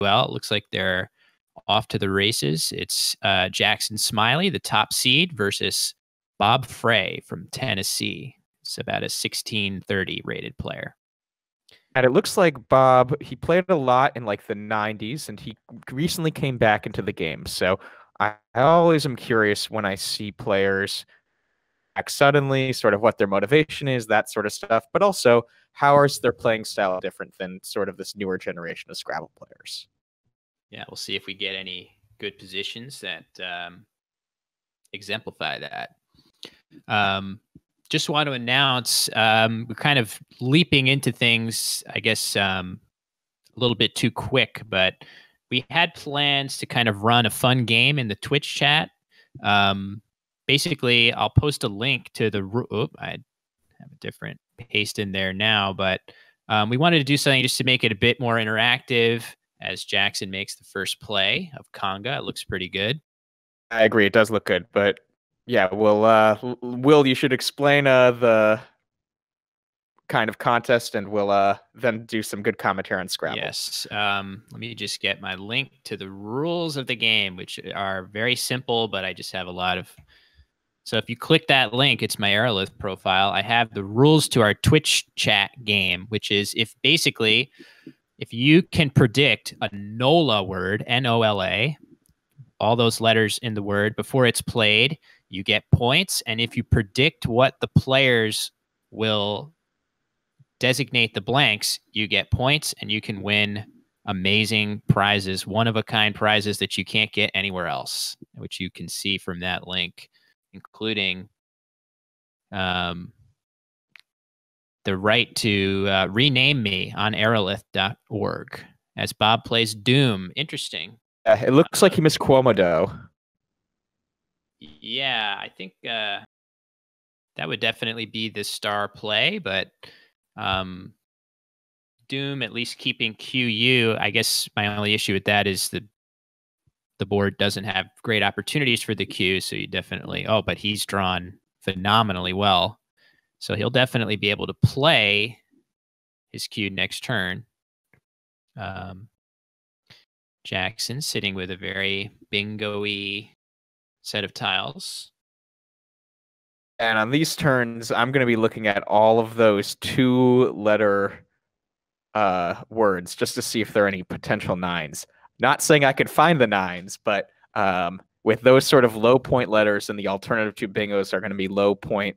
well. It looks like they're off to the races. It's Jackson Smylie, the top seed, versus Bob Frey from Tennessee. It's about a 1630 rated player. And it looks like Bob, he played a lot in like the 90s, and he recently came back into the game. So I always am curious when I see players back suddenly, sort of what their motivation is, that sort of stuff. But also, how is their playing style different than sort of this newer generation of Scrabble players? Yeah, we'll see if we get any good positions that exemplify that. Just want to announce we're kind of leaping into things, I guess, a little bit too quick, but we had plans to kind of run a fun game in the Twitch chat. Basically, I'll post a link to the. I have a different paste in there now, but we wanted to do something just to make it a bit more interactive as Jackson makes the first play of Conga. It looks pretty good. I agree. It does look good, but yeah, Will, you should explain the kind of contest, and we'll then do some good commentary on Scrabble. Yes. Let me just get my link to the rules of the game, which are very simple, but I just have a lot of. So if you click that link, it's my Aerolith profile. I have the rules to our Twitch chat game, which is if you can predict a NOLA word, NOLA, all those letters in the word before it's played, you get points. And if you predict what the players will designate the blanks, you get points, and you can win amazing prizes, one-of-a-kind prizes that you can't get anywhere else, which you can see from that link, including the right to rename me on aerolith.org as Bob plays Doom. Interesting. It looks like he missed Quomodo. Yeah, I think that would definitely be the star play, but Doom at least keeping QU. I guess my only issue with that is the board doesn't have great opportunities for the Q, so you definitely. Oh, but he's drawn phenomenally well, so he'll definitely be able to play his Q next turn. Jackson sitting with a very bingo-y set of tiles. And on these turns, I'm going to be looking at all of those 2-letter words just to see if there are any potential 9s. Not saying I could find the 9s, but with those sort of low point letters, and the alternative to bingos are going to be low point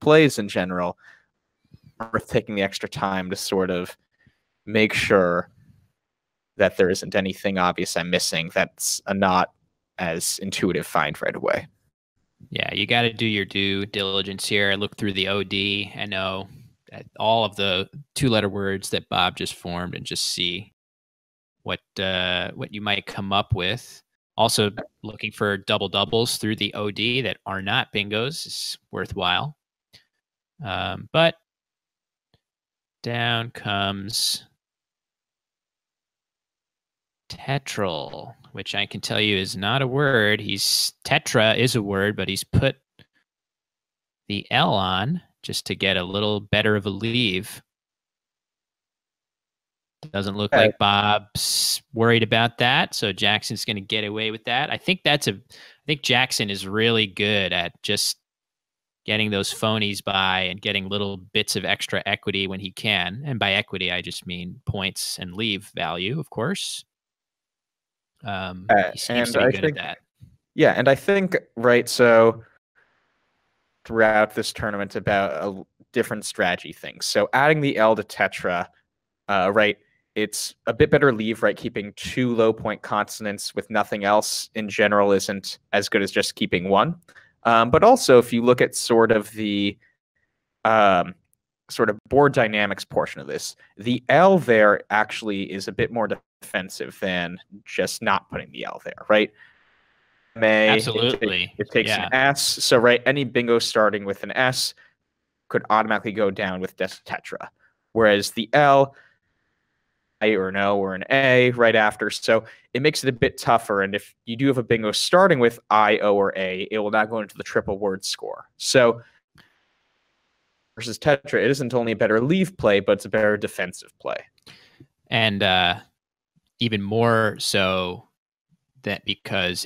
plays in general, worth taking the extra time to sort of make sure that there isn't anything obvious I'm missing that's a not as intuitive find right away. Yeah, you got to do your due diligence here. Look through the OD and know all of the 2-letter words that Bob just formed, and just see what you might come up with. Also, looking for double doubles through the OD that are not bingos is worthwhile. But down comes Tetral, which I can tell you is not a word. Tetra is a word, but he's put the L on just to get a little better of a leave. Doesn't look like Bob's worried about that, so Jackson's going to get away with that. I think Jackson is really good at just getting those phonies by and getting little bits of extra equity when he can. And by equity, I just mean points and leave value, of course. He seems to be good at that. Yeah, and I think, right, so throughout this tournament about a different strategy things. So adding the L to Tetra, right, it's a bit better leave, right? Keeping 2 low point consonants with nothing else in general isn't as good as just keeping 1. But also, if you look at sort of the sort of board dynamics portion of this, the L there actually is a bit more defensive than just not putting the L there, right? Absolutely. It takes an S. So, right, any bingo starting with an S could automatically go down with Tetra. Whereas the L, A or an O or an A right after. So it makes it a bit tougher. And if you do have a bingo starting with I, O, or A, it will not go into the triple word score. So versus Tetra, it isn't only a better leave play, but it's a better defensive play. And even more so that because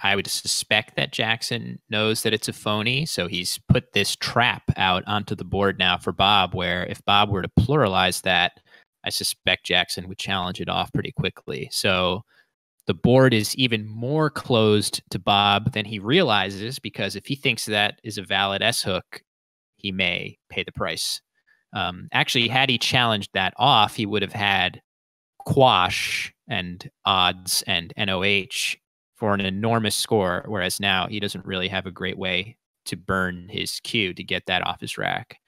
I would suspect that Jackson knows that it's a phony. So he's put this trap out onto the board now for Bob, where if Bob were to pluralize that, I suspect Jackson would challenge it off pretty quickly. So the board is even more closed to Bob than he realizes, because if he thinks that is a valid S hook, he may pay the price. Actually, had he challenged that off, he would have had quash and odds and NOH for an enormous score, whereas now he doesn't really have a great way to burn his cue to get that off his rack.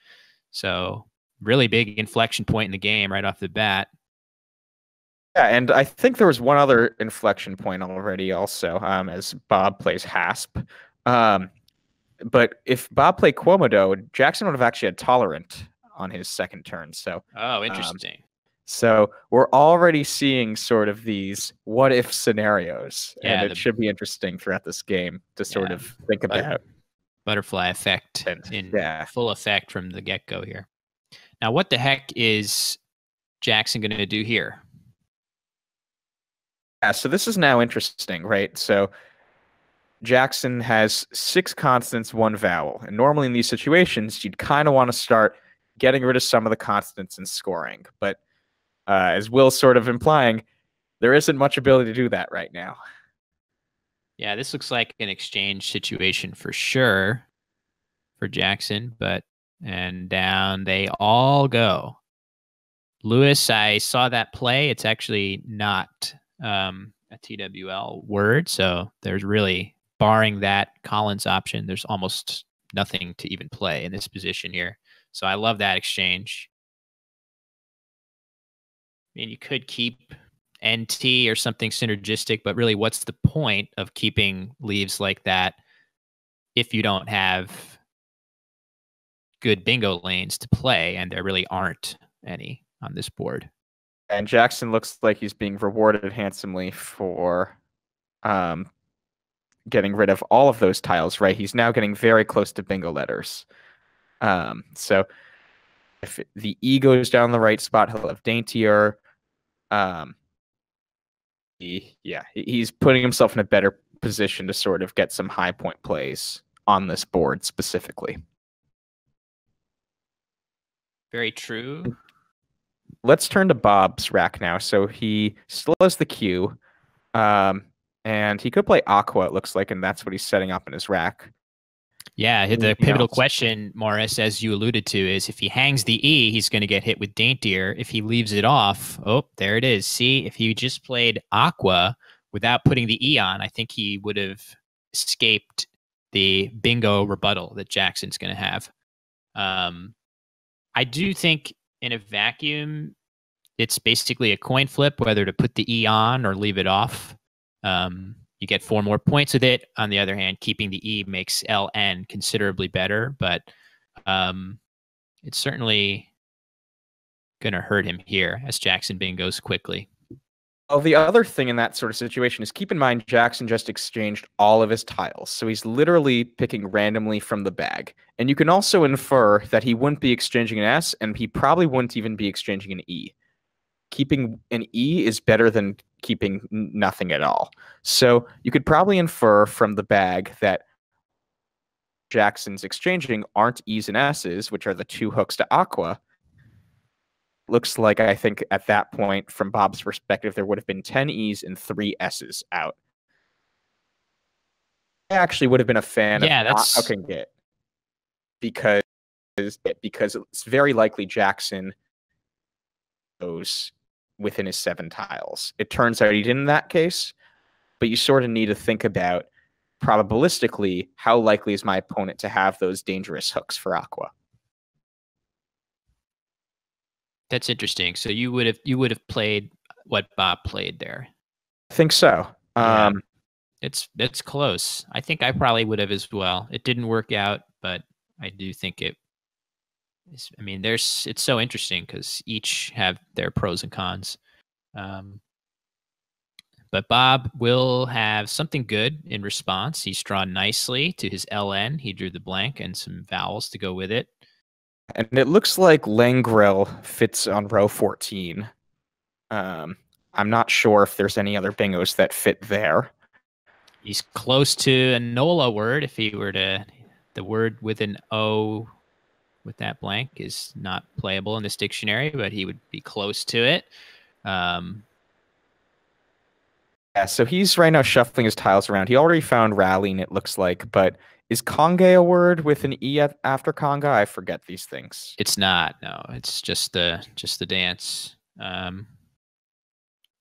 So really big inflection point in the game right off the bat. Yeah, and I think there was one other inflection point already also, as Bob plays Hasp. But if Bob played Quomodo, Jackson would have actually had Tolerant on his second turn. So interesting. So we're already seeing sort of these what if scenarios, Yeah, and it should be interesting throughout this game to sort of think about. Butterfly effect in full effect from the get-go here. Now, what the heck is Jackson going to do here? Yeah, so this is now interesting, right? So Jackson has 6 consonants, 1 vowel. And normally in these situations, you'd kind of want to start getting rid of some of the consonants and scoring. But as Will's sort of implying, there isn't much ability to do that right now. Yeah, this looks like an exchange situation for sure for Jackson, and down they all go. Lewis, I saw that play. It's actually not a TWL word, so there's really, barring that Collins option, there's almost nothing to even play in this position here. So I love that exchange. I mean, you could keep NT or something synergistic, but really, what's the point of keeping leaves like that if you don't have good bingo lanes to play? And there really aren't any on this board. And Jackson looks like he's being rewarded handsomely for getting rid of all of those tiles, right? He's now getting very close to bingo letters. So if the E goes down the right spot, he'll have daintier. He's putting himself in a better position to sort of get some high point plays on this board specifically. Very true. Let's turn to Bob's rack now. So he still has the Q, and he could play Aqua, it looks like, and that's what he's setting up in his rack. Yeah, the pivotal question, Morris, as you alluded to, is if he hangs the E, he's going to get hit with daintier. If he leaves it off, oh, there it is. See, if he just played Aqua without putting the E on, I think he would have escaped the bingo rebuttal that Jackson's going to have. I do think in a vacuum, it's basically a coin flip whether to put the E on or leave it off. You get 4 more points with it. On the other hand, keeping the E makes LN considerably better, but it's certainly going to hurt him here as Jackson bingos quickly. Well, the other thing in that sort of situation is, keep in mind Jackson just exchanged all of his tiles, so he's literally picking randomly from the bag. And you can also infer that he wouldn't be exchanging an S, and he probably wouldn't even be exchanging an E. Keeping an E is better than keeping nothing at all. So you could probably infer from the bag that Jackson's exchanging aren't E's and S's, which are the 2 hooks to Aqua. Looks like, I think, at that point, from Bob's perspective, there would have been 10 E's and 3 S's out. I actually would have been a fan of not hooking it, because it's very likely Jackson goes within his 7 tiles. It turns out he didn't in that case, but you sort of need to think about probabilistically how likely is my opponent to have those dangerous hooks for Aqua. That's interesting. So you would have played what Bob played there. I think so. Yeah. It's close. I think I probably would have as well. It didn't work out, but I do think it. I mean, it's so interesting because each have their pros and cons. But Bob will have something good in response. He's drawn nicely to his LN. He drew the blank and some vowels to go with it. And it looks like Langrel fits on row 14. I'm not sure if there's any other bingos that fit there. He's close to a NOLA word. If he were to, the word with an O with that blank is not playable in this dictionary, but he would be close to it. Yeah, so he's right now shuffling his tiles around. He already found rallying, it looks like, but is conga a word with an E after conga? I forget these things. It's not. No, it's just the dance. So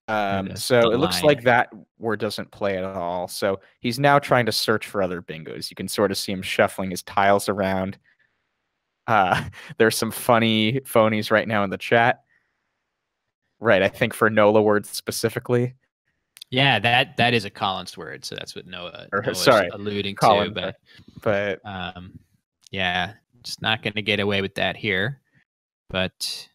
The it looks line. like that word doesn't play at all. So he's now trying to search for other bingos. You can sort of see him shuffling his tiles around. There's some funny phonies right now in the chat. Right, I think for NOLA words specifically. Yeah, that is a Collins word, so that's what Noah's Sorry, alluding Colin, to. but yeah, just not going to get away with that here. But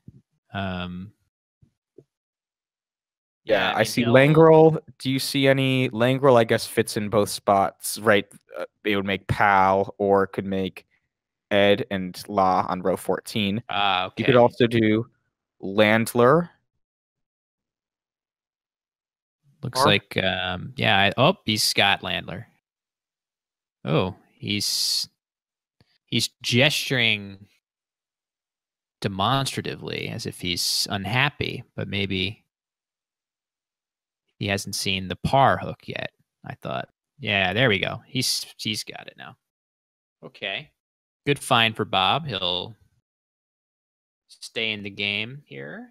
yeah, I see Langrel. Do you see any Langrel? I guess fits in both spots, right? It would make Pal, or it could make Ed and La on row 14. Okay. You could also do Landler. Looks like yeah. He's Scott Landler. Oh, he's gesturing demonstratively as if he's unhappy, but maybe he hasn't seen the par hook yet. I thought. Yeah, there we go. He's got it now. Okay. Good find for Bob. He'll stay in the game here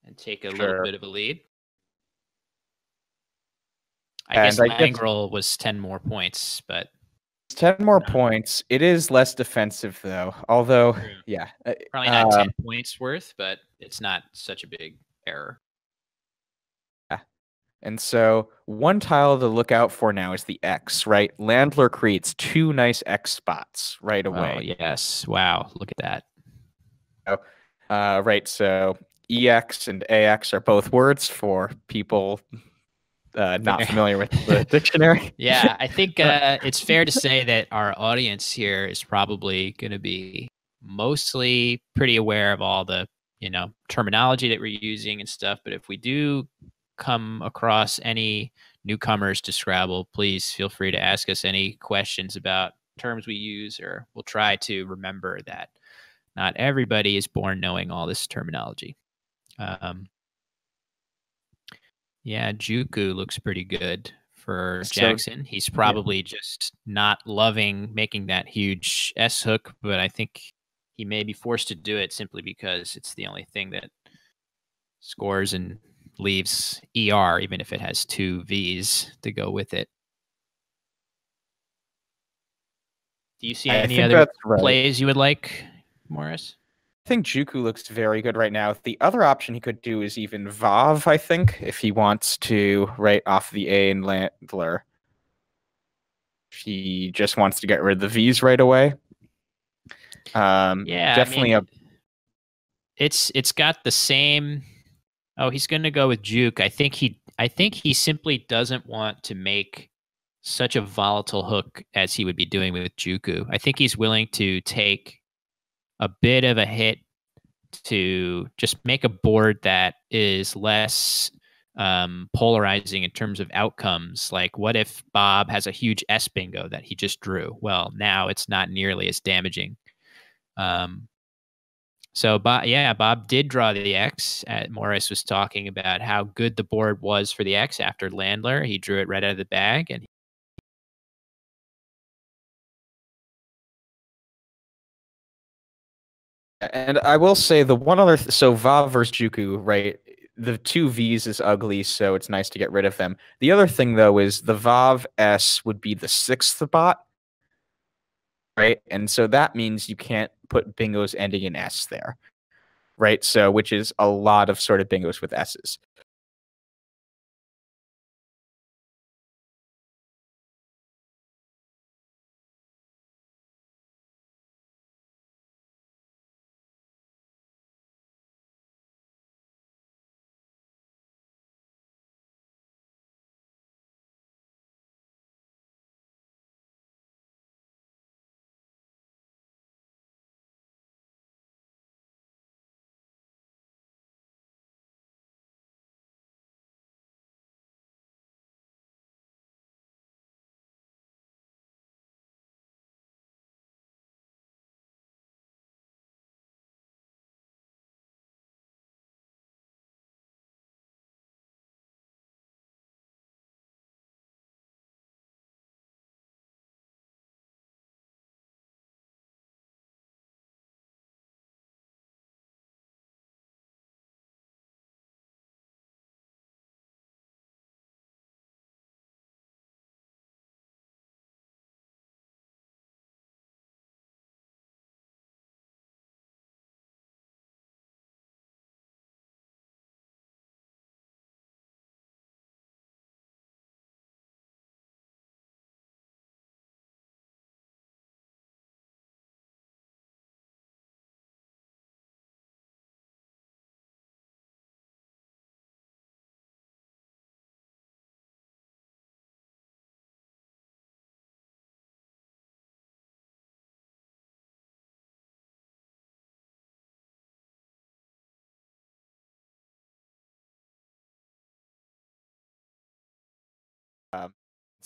and take a little bit of a lead. I guess Langrel was 10 more points, but 10 more points. It is less defensive though. Although, yeah. Probably not 10 points worth, but it's not such a big error. Yeah. And so one tile to look out for now is the X, right? Landler creates 2 nice X spots right away. Oh, yes. Wow. Look at that. Right. So EX and AX are both words for people not familiar with the dictionary. Yeah, I think it's fair to say that our audience here is probably going to be mostly pretty aware of all the, terminology that we're using and stuff. But if we do come across any newcomers to Scrabble, please feel free to ask us any questions about terms we use, or we'll try to remember that not everybody is born knowing all this terminology. Yeah, Juku looks pretty good for Jackson. He's probably just not loving making that huge S hook, but I think he may be forced to do it simply because it's the only thing that scores and leaves ER, even if it has 2 Vs to go with it. Do you see any other plays you would like, Morris? I think Juku looks very good right now. The other option he could do is even Vav, I think, if he wants to write off the A in Landler. If he just wants to get rid of the V's right away. Yeah, definitely it's got the same. Oh, he's going to go with Juke. I think he simply doesn't want to make such a volatile hook as he would be doing with Juku. I think he's willing to take a bit of a hit to just make a board that is less polarizing in terms of outcomes. Like, what if Bob has a huge S bingo that he just drew? Well, now it's not nearly as damaging. So, Bob did draw the X. Morris was talking about how good the board was for the X after Landler. He drew it right out of the bag, and I will say the one other so Vav versus Juku, right? The 2 V's is ugly, so it's nice to get rid of them. The other thing though is the Vav S would be the 6th bot, right? And so that means you can't put bingos ending in S there, right? So which is a lot of sort of bingos with S's.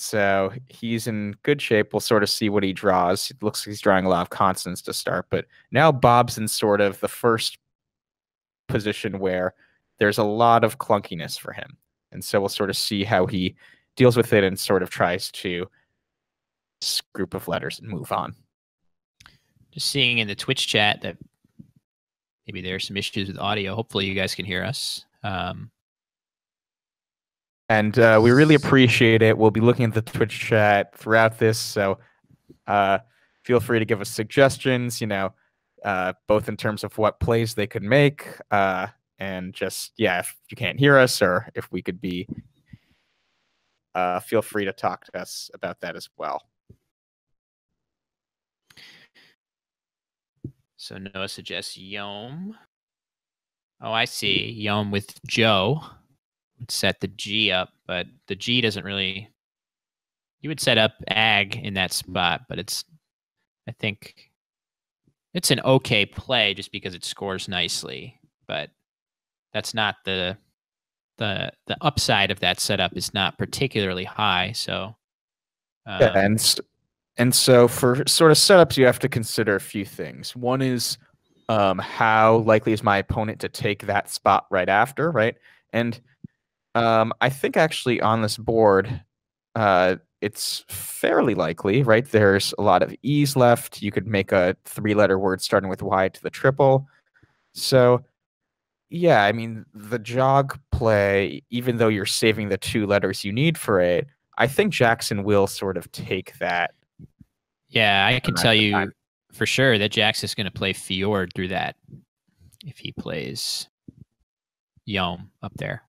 So he's in good shape. We'll sort of see what he draws. It looks like he's drawing a lot of consonants to start, but now Bob's in sort of the first position where there's a lot of clunkiness for him. And so we'll sort of see how he deals with it and sort of tries to this group of letters and move on. Just seeing in the Twitch chat that maybe there are some issues with audio. Hopefully you guys can hear us. And we really appreciate it. We'll be looking at the Twitch chat throughout this. So feel free to give us suggestions, both in terms of what plays they could make and just, if you can't hear us or if we could be, feel free to talk to us about that as well. So Noah suggests Yom. Oh, I see. Yom with Joe. Would set the G up, but the G doesn't really... You would set up Ag in that spot, but I think it's an okay play just because it scores nicely, but that's not the upside of that setup is not particularly high. So and so for sort of setups, you have to consider a few things. One is how likely is my opponent to take that spot right after, right? And I think actually on this board, it's fairly likely, right? There's a lot of E's left. You could make a 3-letter word starting with Y to the triple. So, yeah, I mean, the jog play, even though you're saving the 2 letters you need for it, I think Jackson will sort of take that. Yeah, I can tell you for sure that Jackson's going to play Fjord through that if he plays Yom up there.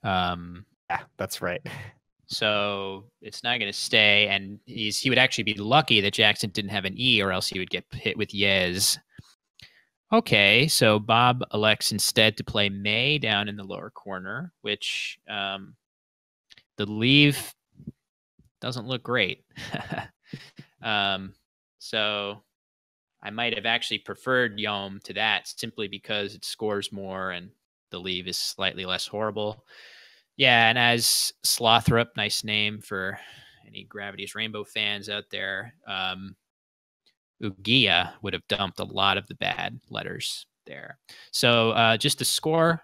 Yeah, that's right. So it's not going to stay, and he would actually be lucky that Jackson didn't have an E, or else he would get hit with Yez. Okay, so Bob elects instead to play May down in the lower corner, which the leave doesn't look great. So I might have actually preferred Yom to that simply because it scores more and the leave is slightly less horrible. Yeah, and as Slothrop, nice name for any Gravity's Rainbow fans out there, Ugia would have dumped a lot of the bad letters there. So just the score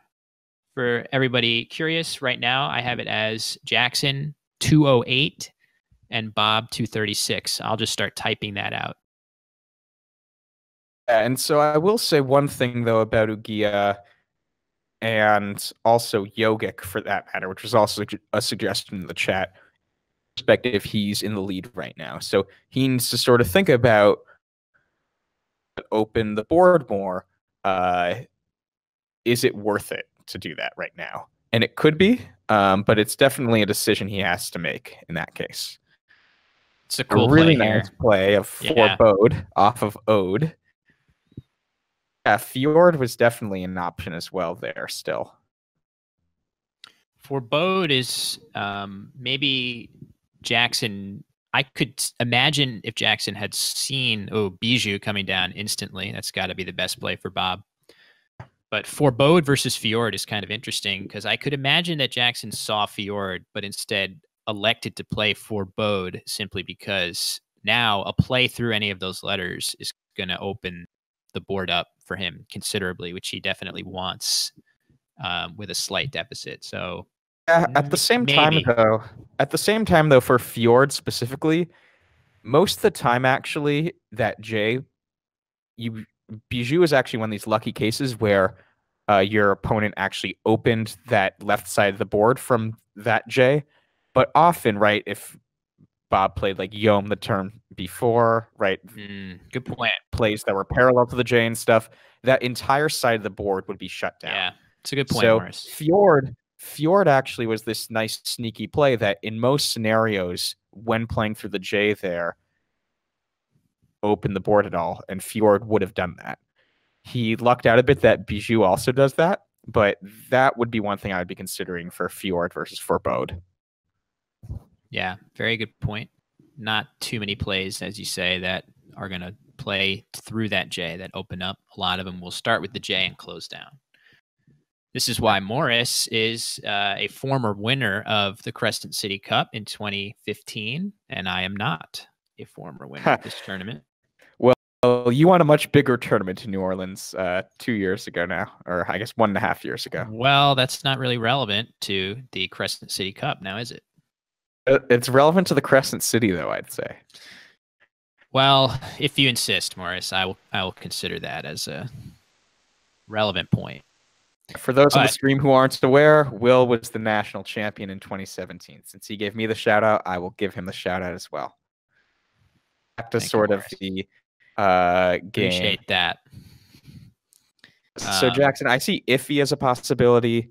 for everybody curious right now, I have it as Jackson 208 and Bob 236. I'll just start typing that out. And so I will say one thing, though, about Ugia and also Yogic, for that matter, which was also a suggestion in the chat. Perspective, he's in the lead right now. So he needs to sort of think about open the board more. Is it worth it to do that right now? And it could be, but it's definitely a decision he has to make in that case. It's a cool really play nice here. Play of Forebode off of Ode. Yeah, Fjord was definitely an option as well there still. Forebode is maybe Jackson. I could imagine if Jackson had seen, Bijou coming down instantly. That's got to be the best play for Bob. But Forebode versus Fjord is kind of interesting because I could imagine that Jackson saw Fjord, but instead elected to play Forebode simply because now a play through any of those letters is going to open the board up for him considerably, which he definitely wants with a slight deficit. So at the same time though, for Fjord specifically, most of the time actually that Bijou is actually one of these lucky cases where your opponent actually opened that left side of the board from that J. But often, right, if Bob played like Yom the turn before, right? Good point. Plays that were parallel to the J and stuff, that entire side of the board would be shut down. Yeah, it's a good point, so Morris. Fjord actually was this nice sneaky play that in most scenarios, when playing through the J there, open the board at all, and Fjord would have done that. He lucked out a bit that Bijou also does that, but that would be one thing I would be considering for Fjord versus Forebode. Yeah, very good point. Not too many plays, as you say, that are going to play through that J that open up. A lot of them will start with the J and close down. This is why Morris is a former winner of the Crescent City Cup in 2015, and I am not a former winner of this tournament. Well, you won a much bigger tournament in New Orleans 2 years ago now, or I guess 1.5 years ago. Well, that's not really relevant to the Crescent City Cup now, is it? It's relevant to the Crescent City, though, I'd say. Well, if you insist, Morris, I will consider that as a relevant point. For those on the stream who aren't aware, Will was the national champion in 2017. Since he gave me the shout out, I will give him the shout out as well. Back to sort of the game. Appreciate that. So Jackson, I see Iffy as a possibility.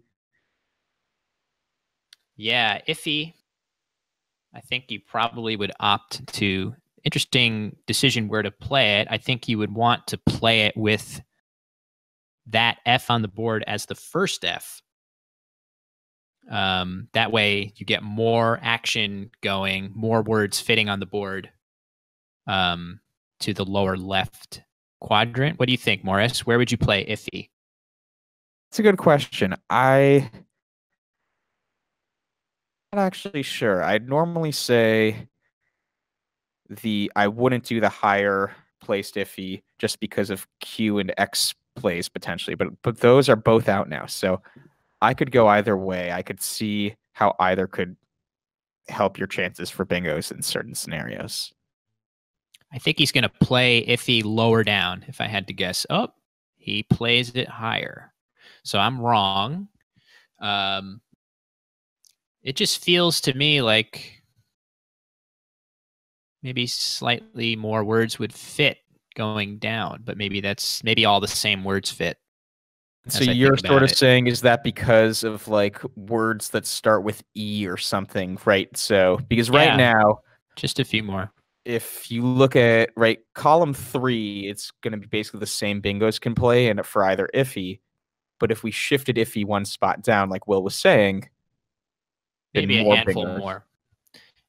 Yeah, Iffy. I think you probably would opt to. Interesting decision where to play it. I think you would want to play it with that F on the board as the first F. That way you get more action going, more words fitting on the board to the lower left quadrant. What do you think, Morris? Where would you play Iffy? It's a good question. I'm not actually sure. I'd normally say I wouldn't do the higher placed Iffy just because of Q and X plays potentially, but those are both out now. So I could go either way. I could see how either could help your chances for bingos in certain scenarios. I think he's going to play Iffy lower down, if I had to guess. Oh, he plays it higher. So I'm wrong. It just feels to me like maybe slightly more words would fit going down, but maybe all the same words fit. So you're sort of saying, is that because of like words that start with E or something, right? So because right now, just a few more. If you look at column 3, it's going to be basically the same bingos can play, and for either Iffy. But if we shifted Iffy one spot down, like Will was saying, maybe a handful more.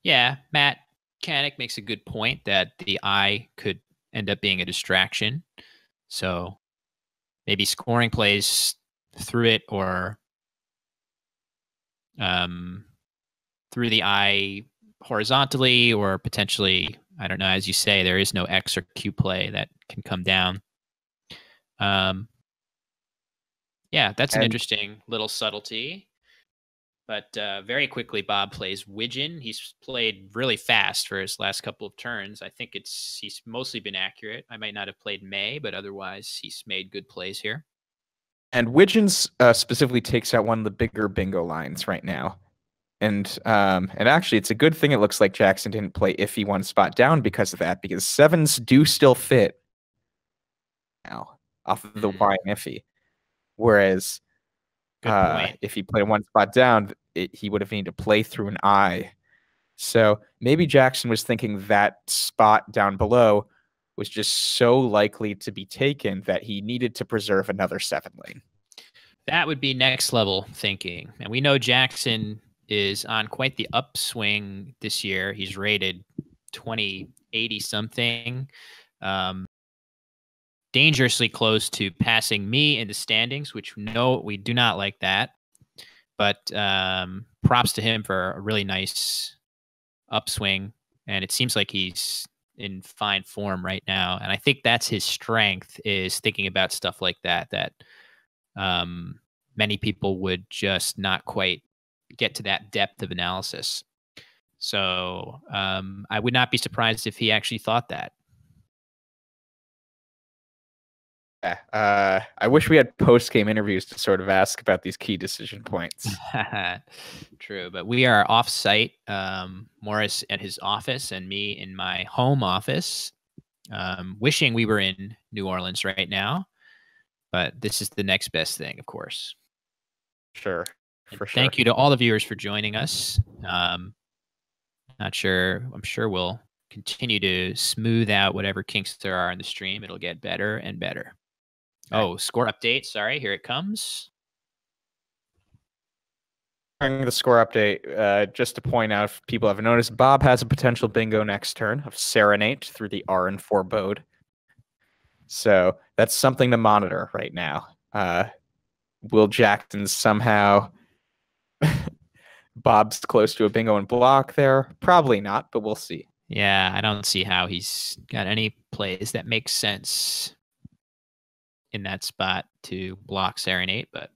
Yeah, Matt Canick makes a good point that the I could end up being a distraction. So maybe scoring plays through it or through the I horizontally, or potentially, I don't know, as you say, there is no X or Q play that can come down. Yeah, that's an interesting little subtlety. But very quickly, Bob plays Widgeon. He's played really fast for his last couple of turns. I think he's mostly been accurate. I might not have played May, but otherwise he's made good plays here. And Widgeon's specifically takes out one of the bigger bingo lines right now. And actually, it's a good thing it looks like Jackson didn't play Iffy one spot down because of that, because 7s do still fit now off of the Y and Iffy. Whereas if he played one spot down, he would have needed to play through an I. So maybe Jackson was thinking that spot down below was just so likely to be taken that he needed to preserve another 7 lane. That would be next level thinking. And we know Jackson is on quite the upswing this year. He's rated 2080 something. Dangerously close to passing me in the standings, which we do not like that. But props to him for a really nice upswing. And it seems like he's in fine form right now. And I think that's his strength, is thinking about stuff like that many people would just not quite get to that depth of analysis. So I would not be surprised if he actually thought that. Yeah, I wish we had post-game interviews to sort of ask about these key decision points. True, but we are off-site. Morris at his office and me in my home office. Wishing we were in New Orleans right now, but this is the next best thing, of course. Sure, for sure. Thank you to all the viewers for joining us. Not sure. I'm sure we'll continue to smooth out whatever kinks there are in the stream. It'll get better and better. Oh, score update. Sorry, here it comes. During the score update, just to point out, if people haven't noticed, Bob has a potential bingo next turn of Serenade through the R and Forebode. So that's something to monitor right now. Will Jackson somehow Bob's close to a bingo and block there? Probably not, but we'll see. Yeah, I don't see how he's got any plays that make sense in that spot to block Serenade, but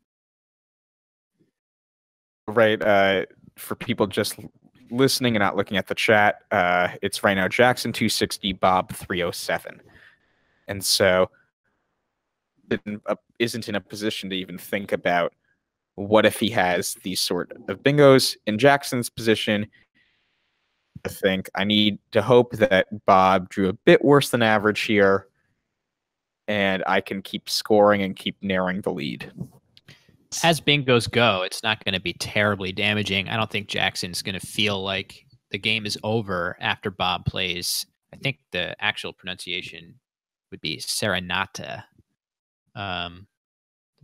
right. For people just listening and not looking at the chat, it's right now Jackson 260, Bob 307. And so isn't in a position to even think about what if he has these sort of bingos in Jackson's position. I think I need to hope that Bob drew a bit worse than average here, and I can keep scoring and keep narrowing the lead. As bingos go, it's not going to be terribly damaging. I don't think Jackson's going to feel like the game is over after Bob plays. I think the actual pronunciation would be Serenata, the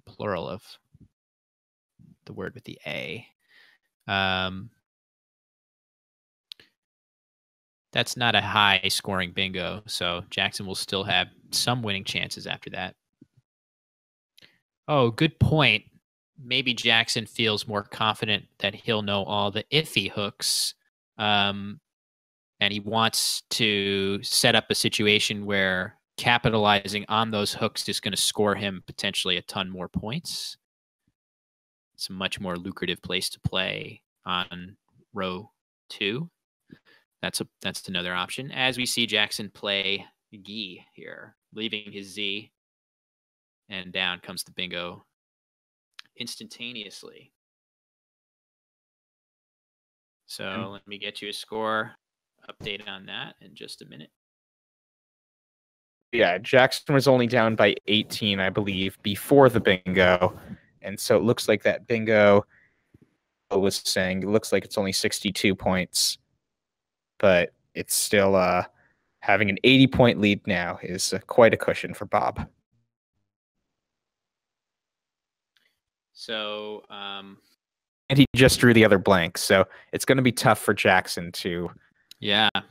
plural of the word with the A. That's not a high scoring bingo, so Jackson will still have some winning chances after that. Oh, good point. Maybe Jackson feels more confident that he'll know all the iffy hooks, and he wants to set up a situation where capitalizing on those hooks is going to score him potentially a ton more points. It's a much more lucrative place to play on row 2. That's another option. As we see Jackson play Gi here, leaving his Z, and down comes the bingo instantaneously. So let me get you a score update on that in just a minute. Yeah, Jackson was only down by 18, I believe, before the bingo. And so it looks like that bingo was saying, it looks like it's only 62 points. But it's still having an 80-point lead now is quite a cushion for Bob. So, and he just drew the other blank, so it's going to be tough for Jackson to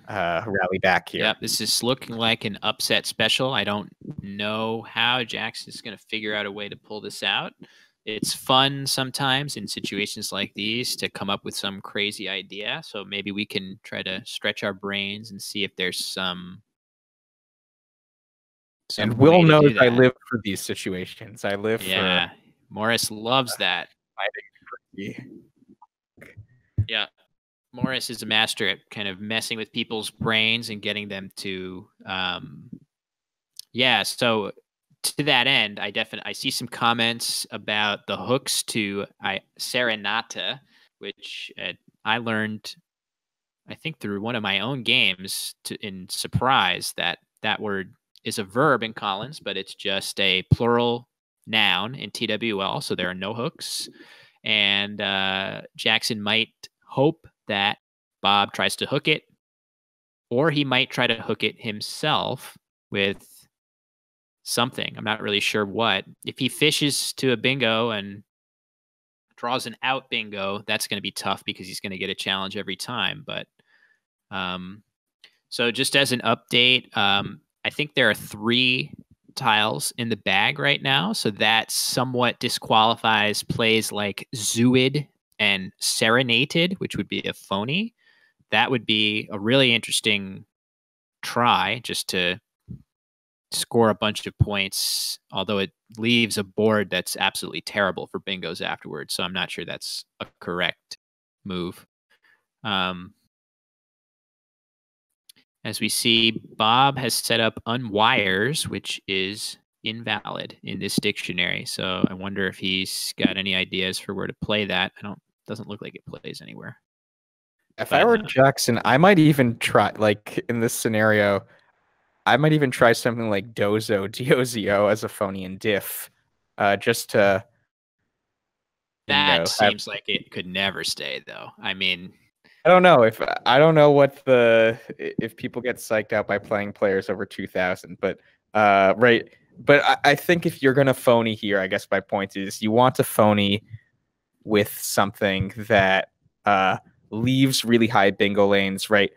rally back here. Yeah, this is looking like an upset special. I don't know how Jackson is going to figure out a way to pull this out. It's fun sometimes in situations like these to come up with some crazy idea. So maybe we can try to stretch our brains and see if there's some and Will knows I live for these situations. I live for... Morris loves that. Yeah. Morris is a master at kind of messing with people's brains and getting them to so to that end, I see some comments about the hooks to Serenata, which I learned, I think, through one of my own games in Surprise that word is a verb in Collins, but it's just a plural noun in TWL, so there are no hooks. And Jackson might hope that Bob tries to hook it, or he might try to hook it himself with something. I'm not really sure what. If he fishes to a bingo and draws an out bingo, that's going to be tough because he's going to get a challenge every time. But so just as an update, I think there are 3 tiles in the bag right now, so that somewhat disqualifies plays like Zooid and Serenaded, which would be a phony. That would be a really interesting try just to score a bunch of points, although it leaves a board that's absolutely terrible for bingos afterwards. So I'm not sure that's a correct move. As we see, Bob has set up unwires, which is invalid in this dictionary. So I wonder if he's got any ideas for where to play that. Doesn't look like it plays anywhere. If I were Jackson, I might even try, like in this scenario, I might even try something like Dozo, D-O-Z-O as a phony and diff, just to... That seems like it could never stay, though. I mean... I don't know if people get psyched out by playing players over 2,000, but right. But I think if you're gonna phony here, I guess my point is you want to phony with something that leaves really high bingo lanes, right,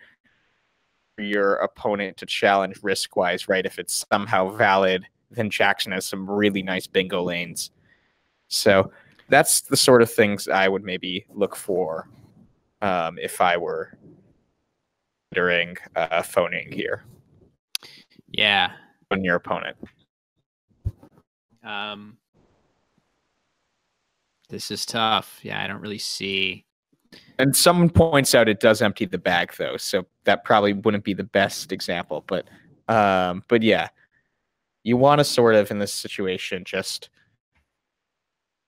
for your opponent to challenge risk-wise, right? If it's somehow valid, then Jackson has some really nice bingo lanes. So that's the sort of things I would maybe look for if I were considering phoning here. Yeah. On your opponent. This is tough. Yeah, I don't really see. And someone points out it does empty the bag, though, so that probably wouldn't be the best example. But yeah, you want to sort of in this situation just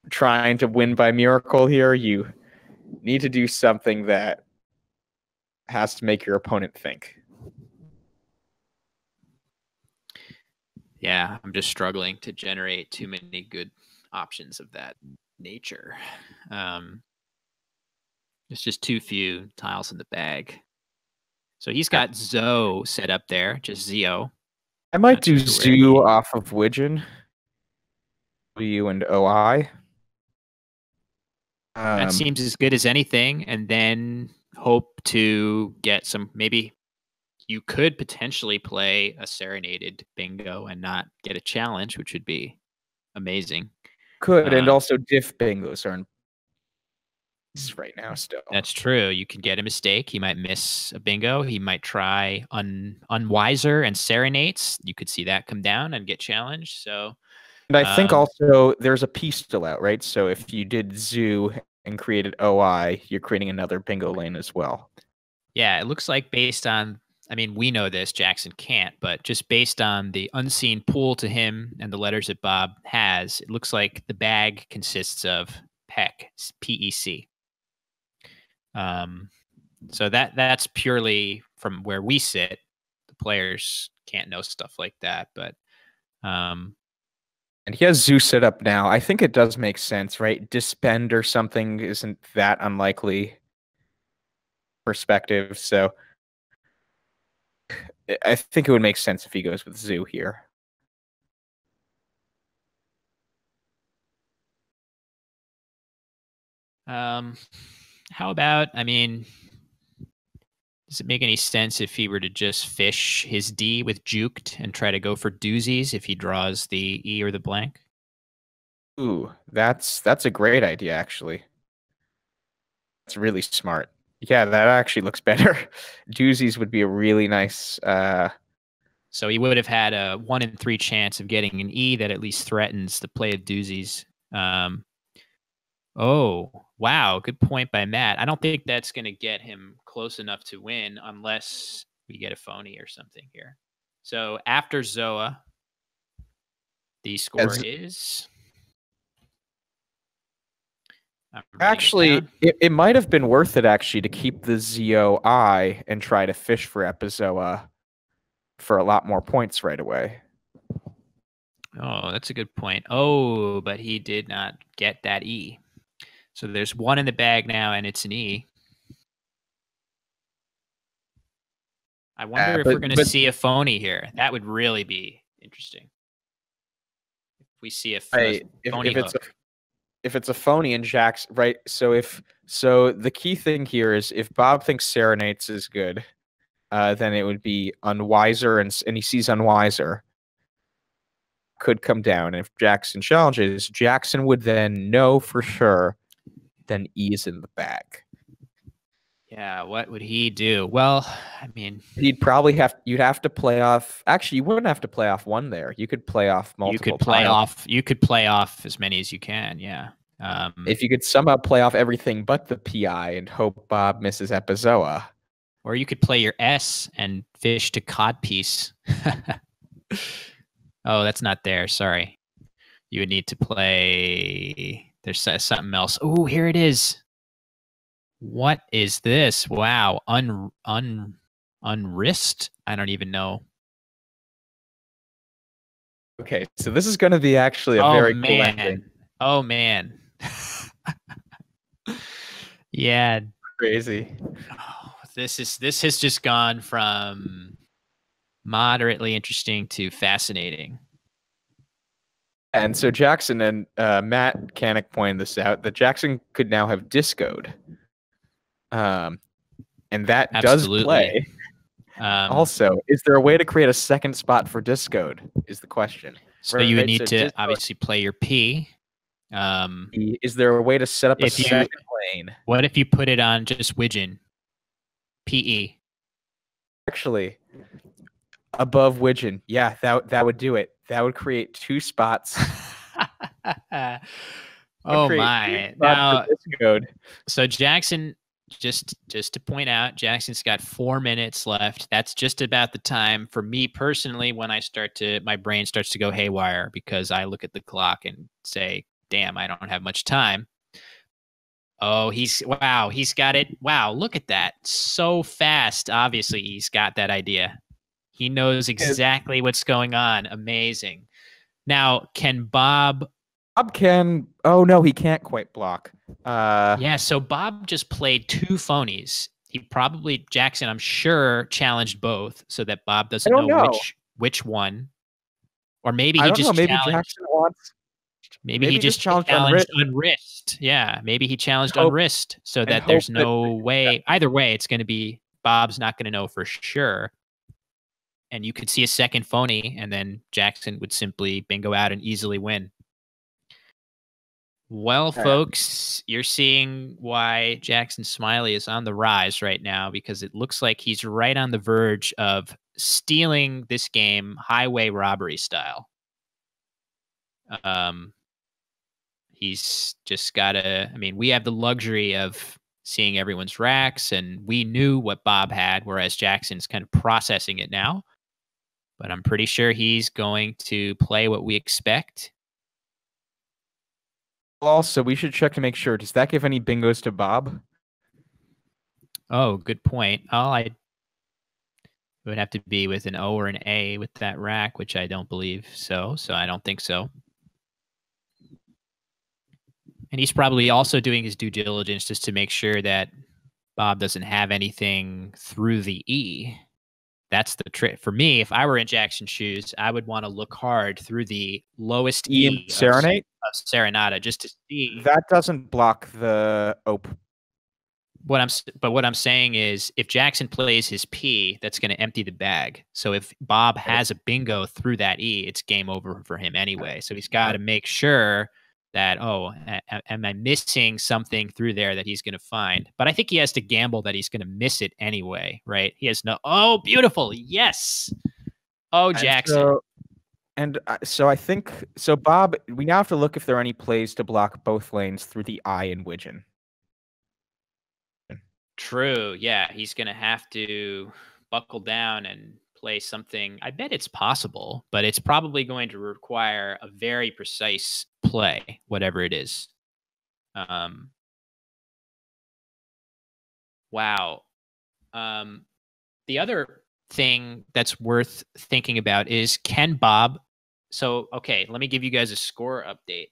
trying to win by miracle here. You need to do something that has to make your opponent think. Yeah, I'm just struggling to generate too many good options of that nature. There's just too few tiles in the bag. So he's got Zo set up there, just Zio. I might do Zoo off of Widgeon. W and OI. That seems as good as anything. And then hope to get some, maybe you could potentially play a serenaded bingo and not get a challenge, which would be amazing. Could, and also diff bingos are in right now still. That's true. You can get a mistake. He might miss a bingo. He might try unwiser and serenades. You could see that come down and get challenged. So, and I think also there's a piece still out, right? So if you did Zoo and created OI, you're creating another bingo lane as well. Yeah, it looks like based on, I mean, we know this, Jackson can't, but just based on the unseen pool to him and the letters that Bob has, it looks like the bag consists of PEC, P-E-C. So that's purely from where we sit. The players can't know stuff like that, but and he has Zoo set up now. I think it does make sense, right? Dispend or something isn't that unlikely perspective. So I think it would make sense if he goes with Zoo here. How about, I mean, does it make any sense if he were to just fish his D with juked and try to go for doozies if he draws the E or the blank? Ooh, that's a great idea, actually. That's really smart. Yeah, that actually looks better. Doozies would be a really nice... So he would have had a 1 in 3 chance of getting an E that at least threatens the play of doozies. Oh, wow. Good point by Matt. I don't think that's going to get him close enough to win unless we get a phony or something here. So after Zoa, the score is... Actually, it might have been worth it, actually, to keep the ZOI and try to fish for Epizoa for a lot more points right away. Oh, that's a good point. Oh, but he did not get that E. So there's 1 in the bag now, and it's an E. I wonder if we're going to see a phony here. That would really be interesting. If we see a phony if it's a phony and Jack's right. So the key thing here is if Bob thinks Serenades is good, then it would be Unwiser, and he sees Unwiser could come down. And if Jackson challenges, Jackson would then know for sure. Then E is in the bag. Yeah, what would he do? Well, I mean, you'd have to play off. Actually, you wouldn't have to play off 1 there. You could play off multiple. You could play off as many as you can. Yeah. If you could somehow play off everything but the PI and hope Bob misses Epizoa. Or you could play your S and fish to codpiece. Oh, that's not there. Sorry. You would need to play. There's something else. Oh, here it is. What is this? Wow. Unwrist? I don't even know. Okay, so this is going to be actually a very cool ending. Oh, man. Yeah. Crazy. Oh, this has just gone from moderately interesting to fascinating. And so Jackson and Matt Canick pointed this out, that Jackson could now have discoed. And that Absolutely. does play. Also, is there a way to create a second spot for discode is the question. So you would need to obviously play your P. Is there a way to set up a If you, second lane? what if you put it on just Widgeon? PE. Actually, above Widgeon. Yeah, that would do it. That would create 2 spots. Oh my. Now, so Jackson, just to point out, Jackson's got 4 minutes left. That's just about the time for me personally when my brain starts to go haywire because I look at the clock and say, damn, I don't have much time. Oh, he's got it. Wow, look at that. So fast. Obviously, he's got that idea. He knows exactly what's going on. Amazing. Now, can Bob can. Oh no, he can't quite block. Yeah, so Bob just played 2 phonies. He probably, Jackson, I'm sure, challenged both so that Bob doesn't know which one. Or maybe he just maybe challenged. Jackson wants. Maybe he just challenged on wrist. Yeah, maybe he challenged on wrist so that there's no way. Either way, it's going to be Bob's not going to know for sure. And you could see a second phony, and then Jackson would simply bingo out and easily win. Well, folks, you're seeing why Jackson Smylie is on the rise right now because it looks like he's right on the verge of stealing this game highway robbery style. He's just got to, I mean, we have the luxury of seeing everyone's racks, and we knew what Bob had, whereas Jackson's kind of processing it now. But I'm pretty sure he's going to play what we expect. Also, we should check to make sure. Does that give any bingos to Bob? Oh, good point. It would have to be with an O or an A with that rack, which I don't believe so. So I don't think so. And he's probably also doing his due diligence just to make sure that Bob doesn't have anything through the E. That's the trick. For me, if I were in Jackson's shoes, I would want to look hard through the lowest E of Serenata just to see. That doesn't block the OP. What I'm saying is if Jackson plays his P, that's going to empty the bag. So if Bob has a bingo through that E, it's game over for him anyway. So he's got to make sure that, am I missing something through there that he's going to find? But I think he has to gamble that he's going to miss it anyway, right? He has oh, beautiful. Yes. Oh, Jackson. So I think, Bob, we now have to look if there are any plays to block both lanes through the I in Widgeon. True. Yeah, he's going to have to buckle down and play something. I bet it's possible, but it's probably going to require a very precise play, whatever it is. Wow. The other thing that's worth thinking about is can Bob. So, okay, let me give you guys a score update.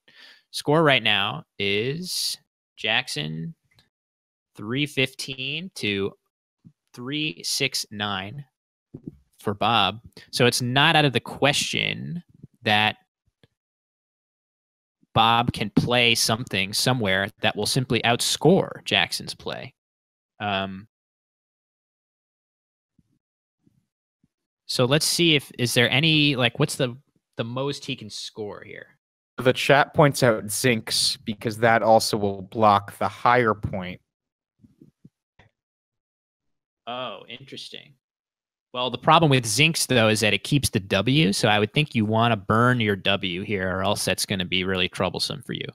Score right now is Jackson 315 to 369 for Bob. So it's not out of the question that Bob can play something somewhere that will simply outscore Jackson's play. So let's see is there any, what's the most he can score here? The chat points out Zinks because that also will block the higher point. Oh, interesting. Well, the problem with Zinks, though, is that it keeps the W. So I would think you want to burn your W here, or else that's going to be really troublesome for you.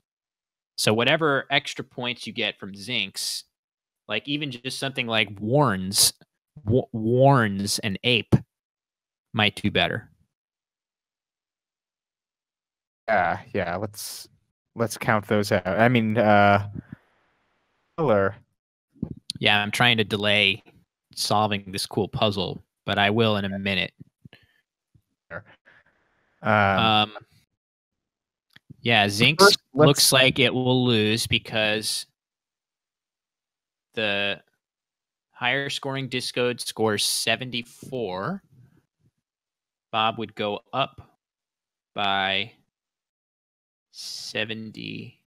So whatever extra points you get from Zinks, like even just something like warns an ape might do better. Yeah. Let's count those out. I mean, color. Yeah, I'm trying to delay solving this cool puzzle, but I will in a minute. Yeah, Zinks looks like it will lose because the higher scoring Discode scores 74. Bob would go up by 70.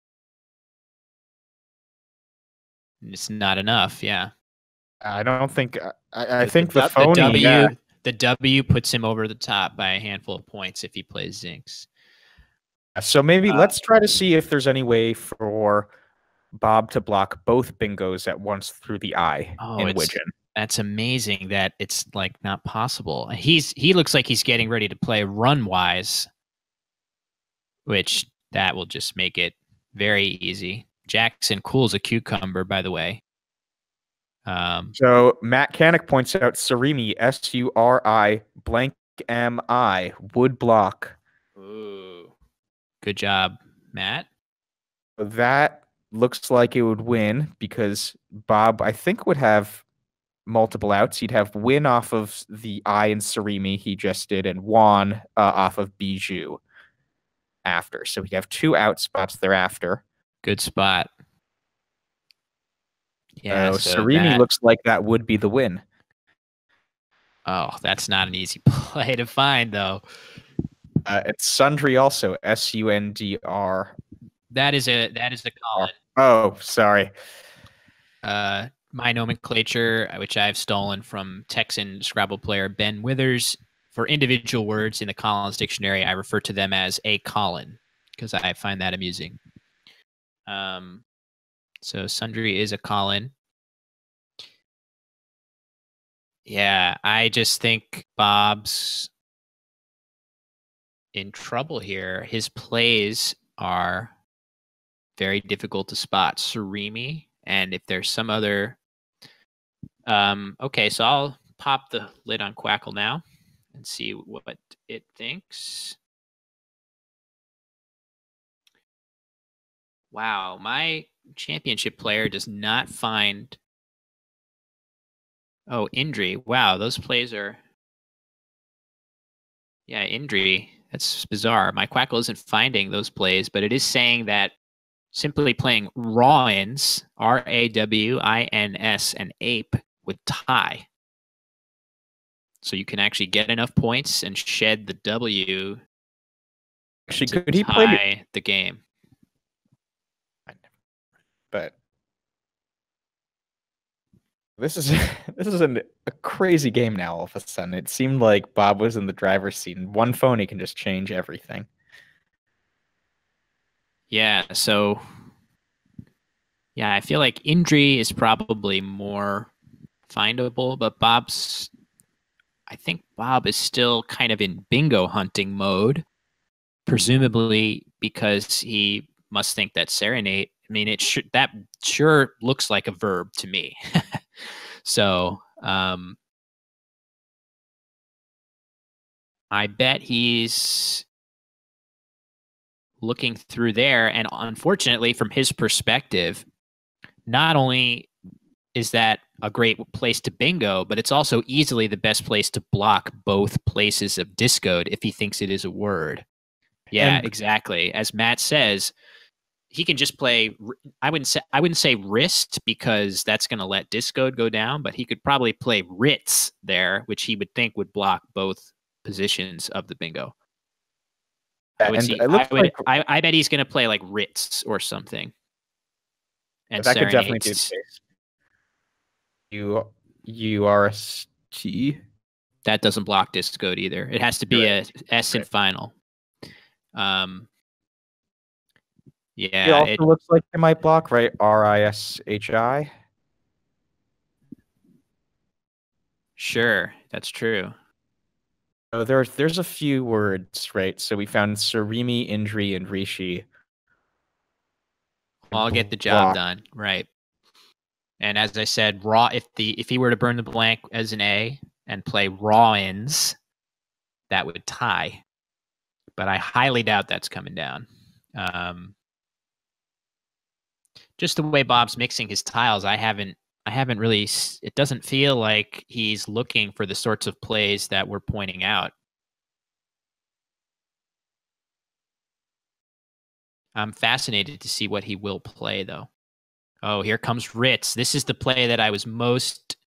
It's not enough, yeah. I don't think. I think the phony. The W puts him over the top by a handful of points if he plays Zinks. So maybe let's try to see if there's any way for Bob to block both bingos at once through the eye in Widgeon. That's amazing that it's like not possible. He looks like he's getting ready to play Runwise, which that will just make it very easy. Jackson cools a cucumber, by the way. So Matt Canick points out Surimi, S-U-R-I blank M-I, would block. Ooh. Good job, Matt. That looks like it would win because Bob, I think, would have multiple outs. He'd have win off of the I in Surimi he just did and Juan off of Bijou after. So he'd have 2 out spots thereafter. Good spot. Yeah, so Surimi looks like that would be the win. Oh, that's not an easy play to find, though. It's Sundry also, S-U-N-D-R. That is a Colin. Oh, sorry. My nomenclature, which I've stolen from Texan Scrabble player Ben Withers, for individual words in the Collins Dictionary, I refer to them as a Colin because I find that amusing. So Sundry is a Colin. Yeah, I just think Bob's in trouble here. His plays are very difficult to spot. Surimi, and if there's some other... okay, so I'll pop the lid on Quackle now and see what it thinks. Wow, my championship player does not find... Oh, Indri. Wow, those plays are... Yeah, Indri. That's bizarre. My Quackle isn't finding those plays, but it is saying that simply playing Rawins, R-A-W-I-N-S, and Ape would tie. So you can actually get enough points and shed the W Actually, could he play the game? But this is a crazy game now. All of a sudden, it seemed like Bob was in the driver's seat. One phone, he can just change everything. Yeah. So, yeah, I feel like Indri is probably more findable, but I think Bob is still kind of in bingo hunting mode, presumably because he must think that serenade. I mean, that sure looks like a verb to me. So I bet he's looking through there, and unfortunately, from his perspective, not only is that a great place to bingo, but it's also easily the best place to block both places of discode if he thinks it is a word. Yeah, exactly. As Matt says, he can just play. I wouldn't say wrist because that's going to let discode go down, but he could probably play Ritz there, which he would think would block both positions of the bingo. I bet he's going to play like Ritz or something. And that could definitely be the case. U-R-S-T. That doesn't block discode either. It has to be a S in final. Yeah, it also looks like it might block, right? R-I-S-H-I. Sure, that's true. Oh, there's a few words, right? So we found Surimi, Indri, and Rishi. I'll get the job done, right? And as I said, raw. If he were to burn the blank as an A and play Rawins, that would tie. But I highly doubt that's coming down. Just the way Bob's mixing his tiles, I haven't really. It doesn't feel like he's looking for the sorts of plays that we're pointing out. I'm fascinated to see what he will play, though. Oh, here comes Ritz. This is the play that I was most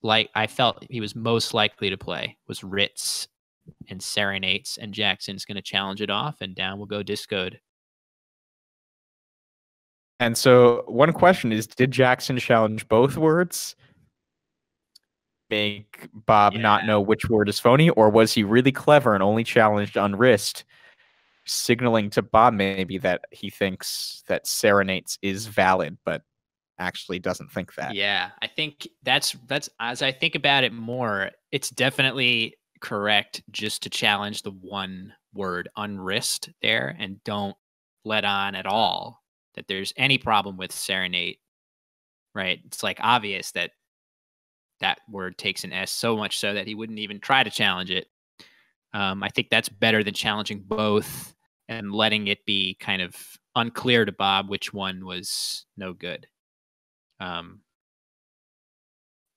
I felt he was most likely to play was Ritz and Serenates, and Jackson's going to challenge it off, and down will go discode. And so one question is, did Jackson challenge both words? Make Bob not know which word is phony, or was he really clever and only challenged on wrist? signaling to Bob maybe that he thinks that serenates is valid, but actually doesn't think that. Yeah, I think that's as I think about it more, it's definitely correct just to challenge the one word unwrist there and don't let on at all that there's any problem with serenade, right? It's like obvious that that word takes an S, so much so that he wouldn't even try to challenge it. I think that's better than challenging both and letting it be kind of unclear to Bob which one was no good.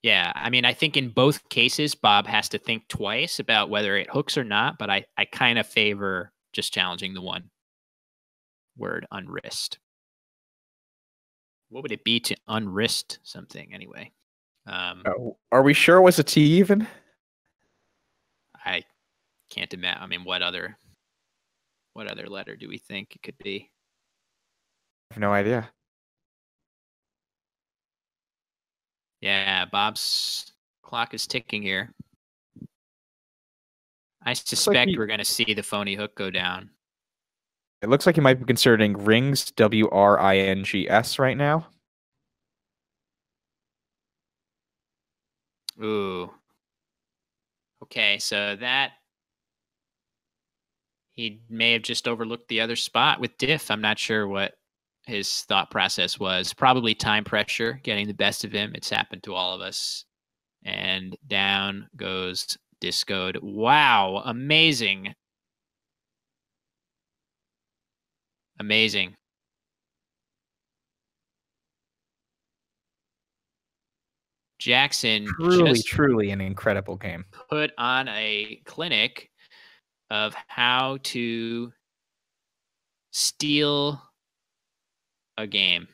Yeah, I mean, I think in both cases, Bob has to think twice about whether it hooks or not, but I kind of favor just challenging the one word unwrist. What would it be to unwrist something anyway? Are we sure it was a T even? I can't imagine. I mean, what other letter do we think it could be? I have no idea. Yeah, Bob's clock is ticking here. I suspect we're going to see the phony hook go down. It looks like he might be considering rings, WRINGS right now. Ooh. Okay, so that he may have just overlooked the other spot with diff. I'm not sure what his thought process was. Probably time pressure getting the best of him. It's happened to all of us. And down goes discoed. Wow, amazing. Amazing. Jackson Truly an incredible game. Put on a clinic of how to steal a game.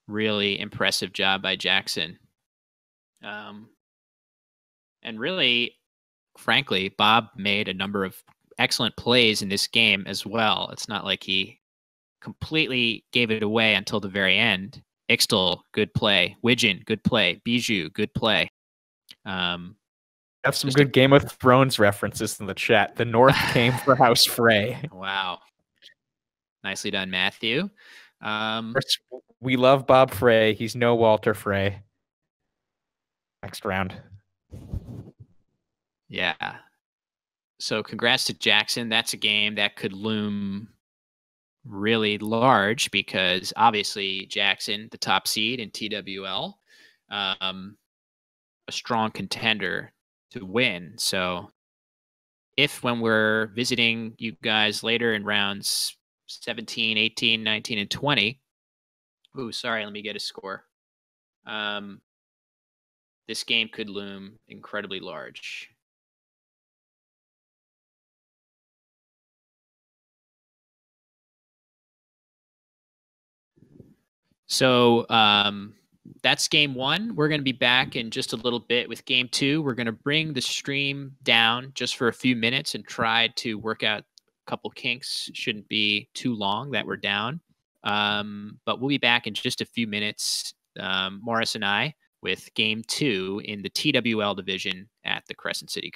Really impressive job by Jackson. And really, frankly, Bob made a number of excellent plays in this game as well. It's not like he completely gave it away until the very end. Ixtal, good play. Widgeon, good play. Bijou, good play. Have some good Game of Thrones references in the chat. The North came for House Frey. Wow. Nicely done, Matthew. We love Bob Frey. He's no Walter Frey. Next round. Yeah. So congrats to Jackson. That's a game that could loom really large because obviously Jackson, the top seed in TWL, a strong contender to win. So if when we're visiting you guys later in rounds 17, 18, 19, and 20, ooh, sorry, let me get a score. This game could loom incredibly large. So that's game one. We're going to be back in just a little bit with game two. We're going to bring the stream down just for a few minutes and try to work out a couple kinks. Shouldn't be too long that we're down. But we'll be back in just a few minutes, Morris and I, with game two in the TWL division at the Crescent City Cup.